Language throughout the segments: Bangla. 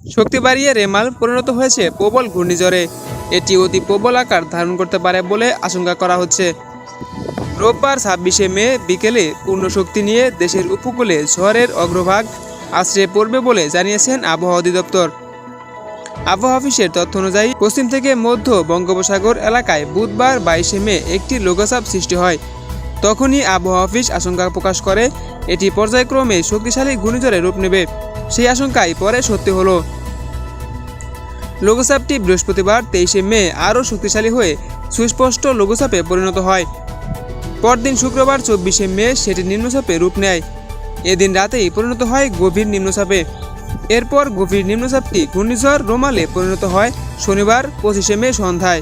শক্তি বাড়িয়ে রেমাল পরিণত হয়েছে প্রবল ঘূর্ণিঝড়ে। এটি অতি প্রবল আকার ধারণ করতে পারে বলে আশঙ্কা করা হচ্ছে। রোববার 26শে মে বিকেলে পূর্ণ শক্তি নিয়ে দেশের উপকূলে ঝড়ের অগ্রভাগ আছড়ে পড়বে বলে জানিয়েছেন আবহাওয়া অধিদপ্তর। আবহাওয়া অফিসের তথ্য অনুযায়ী পশ্চিম থেকে মধ্য বঙ্গোপসাগর এলাকায় বুধবার 22শে মে একটি লঘুচাপ সৃষ্টি হয়। তখনই আবহাওয়া অফিস আশঙ্কা প্রকাশ করে এটি পর্যায়ক্রমে শক্তিশালী ঘূর্ণিঝড়ে রূপ নেবে। সেই আশঙ্কাই পরে সত্যি হলো। লঘুচাপটি বৃহস্পতিবার 23শে মে আরও শক্তিশালী হয়ে সুস্পষ্ট লঘুচাপে পরিণত হয়। পরদিন শুক্রবার 24শে মে সেটি নিম্নচাপে রূপ নেয়। এদিন রাতেই পরিণত হয় গভীর নিম্নচাপে। এরপর গভীর নিম্নচাপটি ঘূর্ণিঝড় রোমালে পরিণত হয় শনিবার 25শে মে সন্ধ্যায়।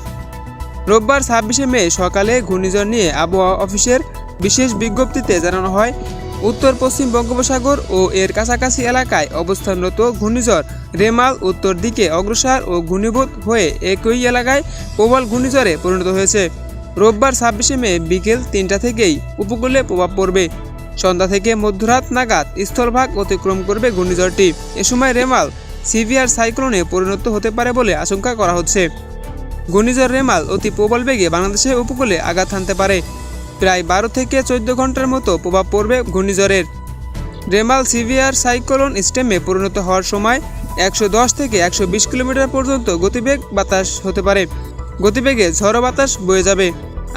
রোববার 26শে মে সকালে ঘূর্ণিঝড় নিয়ে আবহাওয়া অফিসের বিশেষ বিজ্ঞপ্তিতে জানানো হয়, উত্তর পশ্চিম বঙ্গোপসাগর ও এর কাছাকাছি এলাকায় অবস্থানরত ঘূর্ণিঝড় রেমাল উত্তর দিকে অগ্রসর ও ঘনীভূত হয়ে একই এলাকায় প্রবল ঘূর্ণিঝড়ে পরিণত হয়েছে। রোববার 26শে মে বিকেল 3টা থেকেই উপকূলে প্রভাব পড়বে। সন্ধ্যা থেকে মধ্যরাত নাগাদ স্থলভাগ অতিক্রম করবে ঘূর্ণিঝড়টি। এ সময় রেমাল সিভিয়ার সাইক্লোনে পরিণত হতে পারে বলে আশঙ্কা করা হচ্ছে। ঘূর্ণিঝড় রেমাল অতি প্রবল বেগে বাংলাদেশের উপকূলে আঘাত হানতে পারে। প্রায় 12 থেকে 14 ঘন্টার মতো প্রভাব পড়বে ঘূর্ণিঝড়ের। রেমাল সিভিয়ার সাইক্লোন স্টেমে পরিণত হওয়ার সময় 110 থেকে 120 কিলোমিটার পর্যন্ত গতিবেগ বাতাস হতে পারে। গতিবেগে ঝড়ো বাতাস বয়ে যাবে।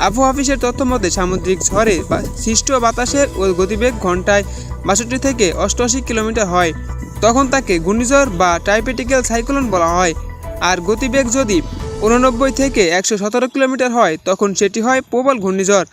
আবহাওয়া অফিসের তথ্য মতে সামুদ্রিক ঝড়ে সৃষ্ট বাতাসের গতিবেগ ঘন্টায় 62 থেকে 88 কিলোমিটার হয়। তখন তাকে ঘূর্ণিঝড় বা ট্রাইপেটিক্যাল সাইক্লোন বলা হয়। আর গতিবেগ যদি 89 থেকে 117 কিলোমিটার হয় তখন সেটি হয় প্রবল ঘূর্ণিঝড়।